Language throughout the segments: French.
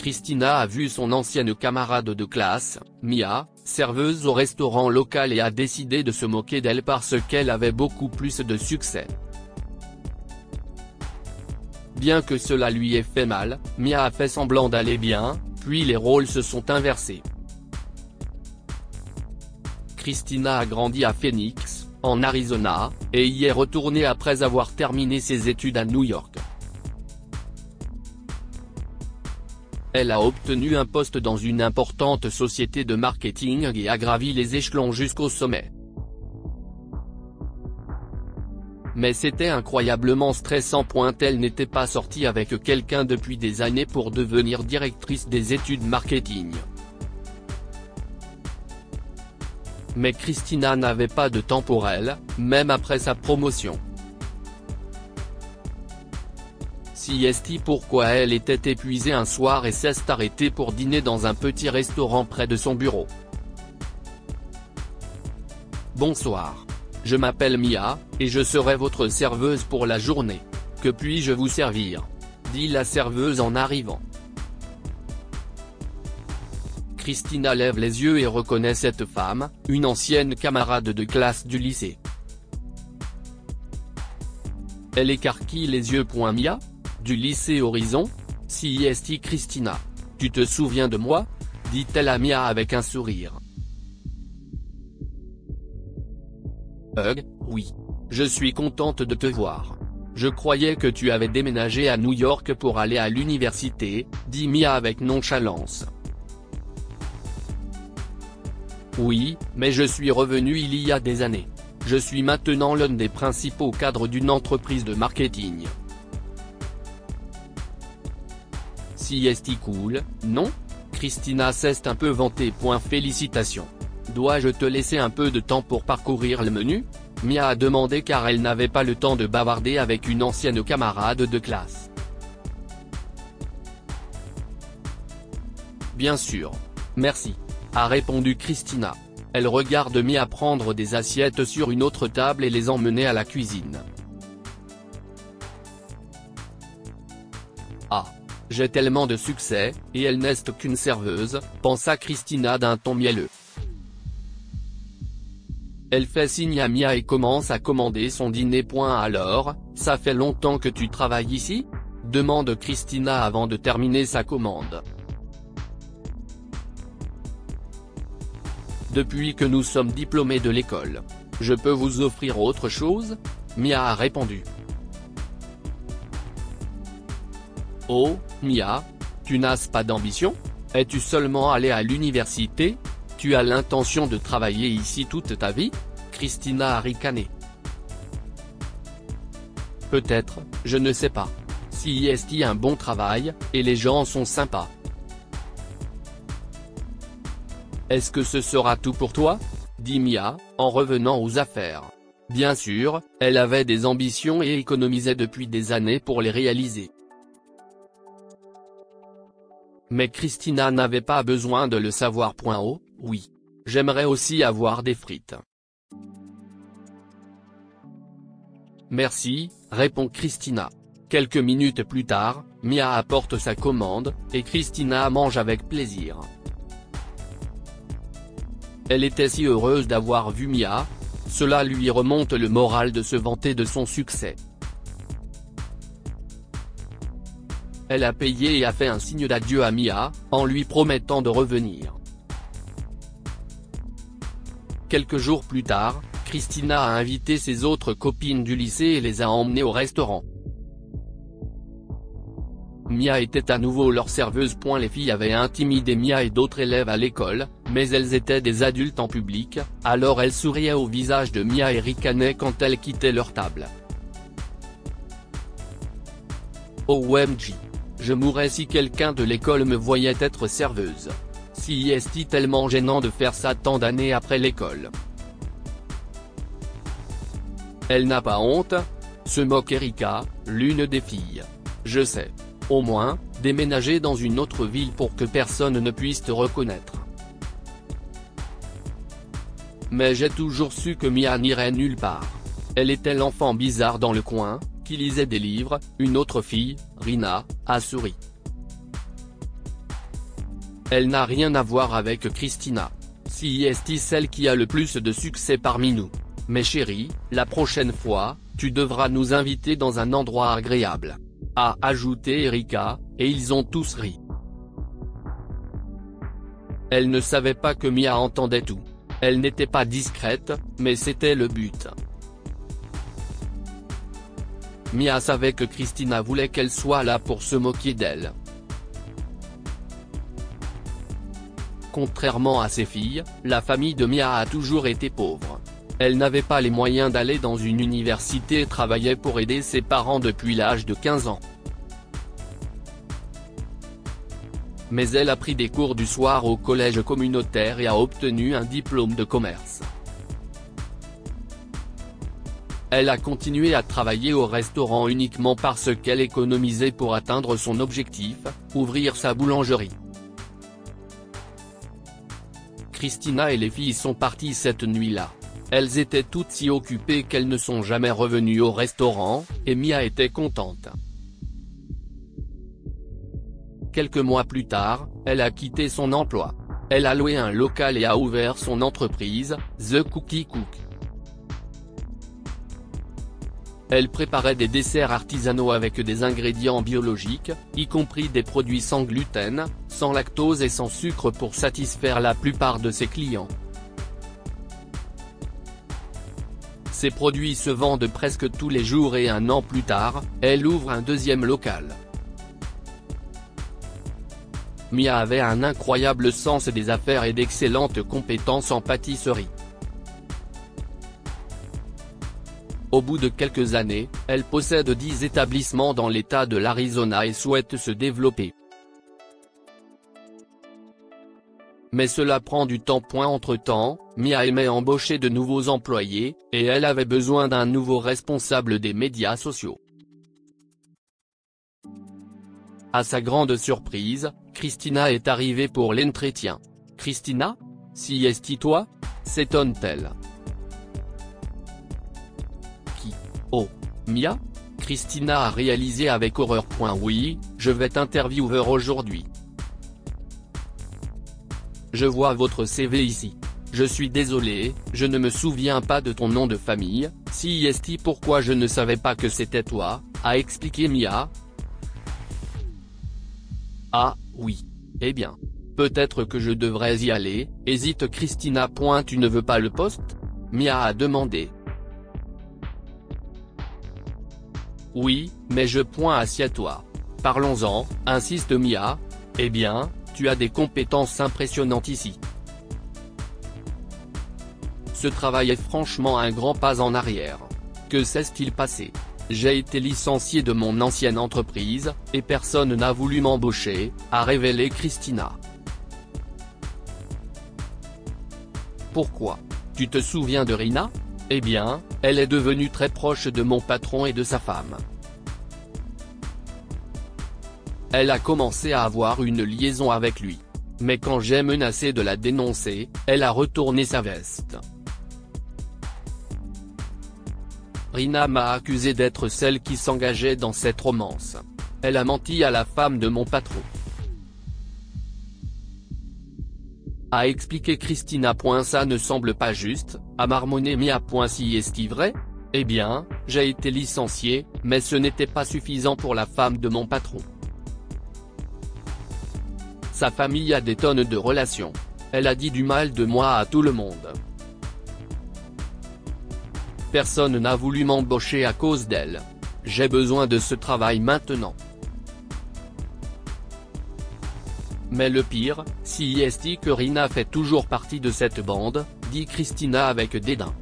Christina a vu son ancienne camarade de classe, Mia, serveuse au restaurant local et a décidé de se moquer d'elle parce qu'elle avait beaucoup plus de succès. Bien que cela lui ait fait mal, Mia a fait semblant d'aller bien, puis les rôles se sont inversés. Christina a grandi à Phoenix, en Arizona, et y est retournée après avoir terminé ses études à New York. Elle a obtenu un poste dans une importante société de marketing et a gravi les échelons jusqu'au sommet. Mais c'était incroyablement stressant. Elle n'était pas sortie avec quelqu'un depuis des années pour devenir directrice des études marketing. Mais Christina n'avait pas de temps pour elle, même après sa promotion. CST pourquoi elle était épuisée un soir et s'est arrêtée pour dîner dans un petit restaurant près de son bureau. Bonsoir. Je m'appelle Mia, et je serai votre serveuse pour la journée. Que puis-je vous servir ? Dit la serveuse en arrivant. Christina lève les yeux et reconnaît cette femme, une ancienne camarade de classe du lycée. Elle écarquille les yeux. Mia ? Du lycée Horizon ? CST Christina. Tu te souviens de moi ? Dit-elle à Mia avec un sourire. Oui. Je suis contente de te voir. Je croyais que tu avais déménagé à New York pour aller à l'université, dit Mia avec nonchalance. Oui, mais je suis revenue il y a des années. Je suis maintenant l'un des principaux cadres d'une entreprise de marketing. CST cool, non ? Christina s'est un peu vantée. Félicitations. Dois-je te laisser un peu de temps pour parcourir le menu ? Mia a demandé car elle n'avait pas le temps de bavarder avec une ancienne camarade de classe. Bien sûr. Merci. A répondu Christina. Elle regarde Mia prendre des assiettes sur une autre table et les emmener à la cuisine. Ah. J'ai tellement de succès, et elle n'est qu'une serveuse, pensa Christina d'un ton mielleux. Elle fait signe à Mia et commence à commander son dîner. Alors, ça fait longtemps que tu travailles ici ? Demande Christina avant de terminer sa commande. Depuis que nous sommes diplômés de l'école. Je peux vous offrir autre chose ? Mia a répondu. Oh, Mia, tu n'as pas d'ambition ? Es-tu seulement allé à l'université ? Tu as l'intention de travailler ici toute ta vie ? Christina a ricané. Peut-être, je ne sais pas. CST un bon travail, et les gens sont sympas. Est-ce que ce sera tout pour toi ? Dit Mia, en revenant aux affaires. Bien sûr, elle avait des ambitions et économisait depuis des années pour les réaliser. Mais Christina n'avait pas besoin de le savoir. Oh, oui. J'aimerais aussi avoir des frites. Merci, répond Christina. Quelques minutes plus tard, Mia apporte sa commande, et Christina mange avec plaisir. Elle était si heureuse d'avoir vu Mia. Cela lui remonte le moral de se vanter de son succès. Elle a payé et a fait un signe d'adieu à Mia, en lui promettant de revenir. Quelques jours plus tard, Christina a invité ses autres copines du lycée et les a emmenées au restaurant. Mia était à nouveau leur serveuse. Les filles avaient intimidé Mia et d'autres élèves à l'école, mais elles étaient des adultes en public, alors elles souriaient au visage de Mia et ricanaient quand elles quittaient leur table. OMG. Je mourrais si quelqu'un de l'école me voyait être serveuse. Si est-il tellement gênant de faire ça tant d'années après l'école. Elle n'a pas honte ? Se moque Erika, l'une des filles. Je sais. Au moins, déménager dans une autre ville pour que personne ne puisse te reconnaître. Mais j'ai toujours su que Mia n'irait nulle part. Elle était l'enfant bizarre dans le coin, qui lisait des livres. Une autre fille, Rina, a souri. Elle n'a rien à voir avec Christina. C'est celle qui a le plus de succès parmi nous. Mais chérie, la prochaine fois, tu devras nous inviter dans un endroit agréable. A ajouté Erika, et ils ont tous ri. Elle ne savait pas que Mia entendait tout. Elle n'était pas discrète, mais c'était le but. Mia savait que Christina voulait qu'elle soit là pour se moquer d'elle. Contrairement à ses filles, la famille de Mia a toujours été pauvre. Elle n'avait pas les moyens d'aller dans une université et travaillait pour aider ses parents depuis l'âge de 15 ans. Mais elle a pris des cours du soir au collège communautaire et a obtenu un diplôme de commerce. Elle a continué à travailler au restaurant uniquement parce qu'elle économisait pour atteindre son objectif, ouvrir sa boulangerie. Christina et les filles sont parties cette nuit-là. Elles étaient toutes si occupées qu'elles ne sont jamais revenues au restaurant, et Mia était contente. Quelques mois plus tard, elle a quitté son emploi. Elle a loué un local et a ouvert son entreprise, The Cookie Cook. Elle préparait des desserts artisanaux avec des ingrédients biologiques, y compris des produits sans gluten, sans lactose et sans sucre pour satisfaire la plupart de ses clients. Ces produits se vendent presque tous les jours et un an plus tard, elle ouvre un deuxième local. Mia avait un incroyable sens des affaires et d'excellentes compétences en pâtisserie. Au bout de quelques années, elle possède 10 établissements dans l'État de l'Arizona et souhaite se développer. Mais cela prend du temps. Entre-temps, Mia aimait embaucher de nouveaux employés, et elle avait besoin d'un nouveau responsable des médias sociaux. À sa grande surprise, Christina est arrivée pour l'entretien. « Christina ? Si est-ce toi ?» s'étonne-t-elle. Qui ? Oh, Mia ? Christina a réalisé avec horreur. Oui, je vais t'interviewer aujourd'hui. Je vois votre CV ici. Je suis désolé, je ne me souviens pas de ton nom de famille. Si est pourquoi je ne savais pas que c'était toi, a expliqué Mia. Ah, oui. Eh bien. Peut-être que je devrais y aller, hésite Christina. Tu ne veux pas le poste ? Mia a demandé. Oui, mais je assieds-toi. Parlons-en, insiste Mia. Eh bien, tu as des compétences impressionnantes ici. Ce travail est franchement un grand pas en arrière. Que s'est-il passé ? J'ai été licencié de mon ancienne entreprise, et personne n'a voulu m'embaucher, a révélé Christina. Pourquoi ? Tu te souviens de Rina ? Eh bien, elle est devenue très proche de mon patron et de sa femme. Elle a commencé à avoir une liaison avec lui. Mais quand j'ai menacé de la dénoncer, elle a retourné sa veste. Rina m'a accusé d'être celle qui s'engageait dans cette romance. Elle a menti à la femme de mon patron. A expliqué Christina. Ça ne semble pas juste, a marmonné Mia. Si est-ce vrai ? Eh bien, j'ai été licencié, mais ce n'était pas suffisant pour la femme de mon patron. Sa famille a des tonnes de relations. Elle a dit du mal de moi à tout le monde. Personne n'a voulu m'embaucher à cause d'elle. J'ai besoin de ce travail maintenant. Mais le pire, si est que Rina fait toujours partie de cette bande, dit Christina avec dédain.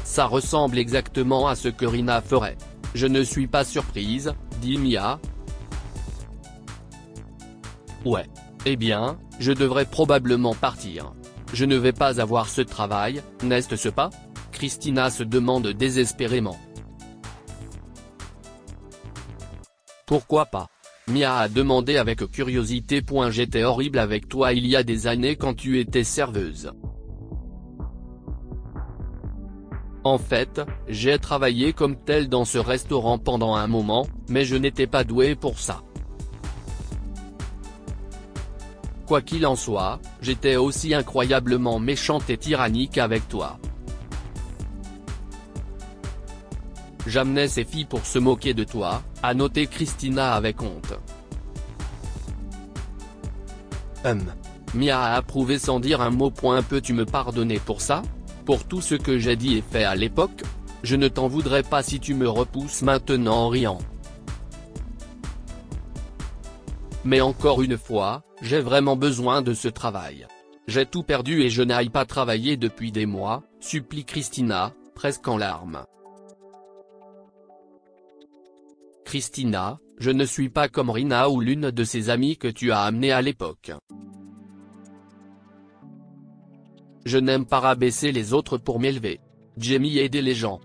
Ça ressemble exactement à ce que Rina ferait. Je ne suis pas surprise, dit Mia. Ouais. Eh bien, je devrais probablement partir. Je ne vais pas avoir ce travail, n'est-ce pas ? Christina se demande désespérément. Pourquoi pas ? Mia a demandé avec curiosité. J'étais horrible avec toi il y a des années quand tu étais serveuse. En fait, j'ai travaillé comme telle dans ce restaurant pendant un moment, mais je n'étais pas douée pour ça. Quoi qu'il en soit, j'étais aussi incroyablement méchante et tyrannique avec toi. J'amenais ces filles pour se moquer de toi, a noté Christina avec honte. Mia a approuvé sans dire un mot. Peux-tu me pardonner pour ça? Pour tout ce que j'ai dit et fait à l'époque? Je ne t'en voudrais pas si tu me repousses maintenant en riant. Mais encore une fois, j'ai vraiment besoin de ce travail. J'ai tout perdu et je n'aille pas travailler depuis des mois, supplie Christina, presque en larmes. Christina, je ne suis pas comme Rina ou l'une de ses amies que tu as amenées à l'époque. Je n'aime pas rabaisser les autres pour m'élever. Jamie aider les gens.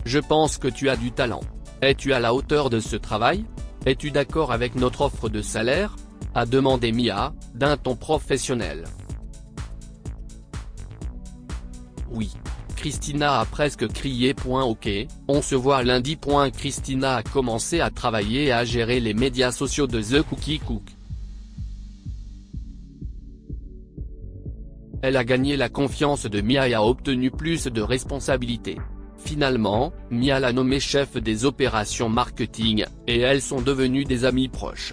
Je pense que tu as du talent. Es-tu à la hauteur de ce travail? Es-tu d'accord avec notre offre de salaire? A demandé Mia, d'un ton professionnel. Oui. Christina a presque crié. Ok, on se voit lundi. Christina a commencé à travailler et à gérer les médias sociaux de The Cookie Cook. Elle a gagné la confiance de Mia et a obtenu plus de responsabilités. Finalement, Mia l'a nommée chef des opérations marketing, et elles sont devenues des amies proches.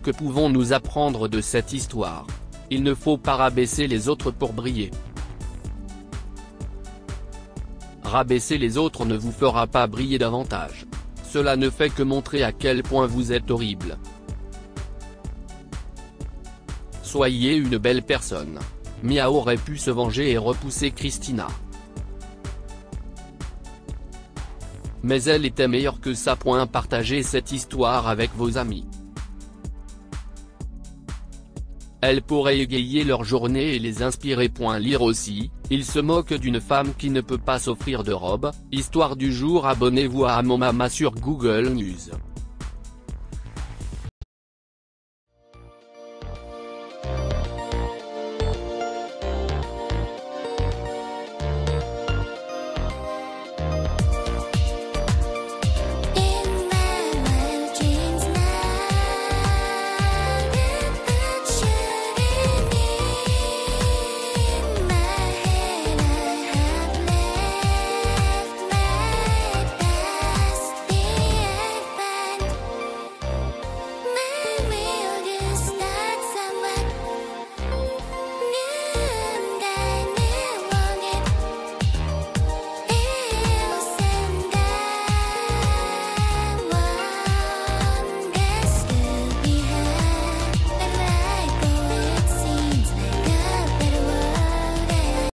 Que pouvons-nous apprendre de cette histoire? Il ne faut pas rabaisser les autres pour briller. Rabaisser les autres ne vous fera pas briller davantage. Cela ne fait que montrer à quel point vous êtes horrible. Soyez une belle personne. Mia aurait pu se venger et repousser Christina. Mais elle était meilleure que ça. Partagez cette histoire avec vos amis. Elle pourrait égayer leur journée et les inspirer. Lire aussi, il se moque d'une femme qui ne peut pas s'offrir de robe. Histoire du jour. Abonnez-vous à Mon Mama sur Google News.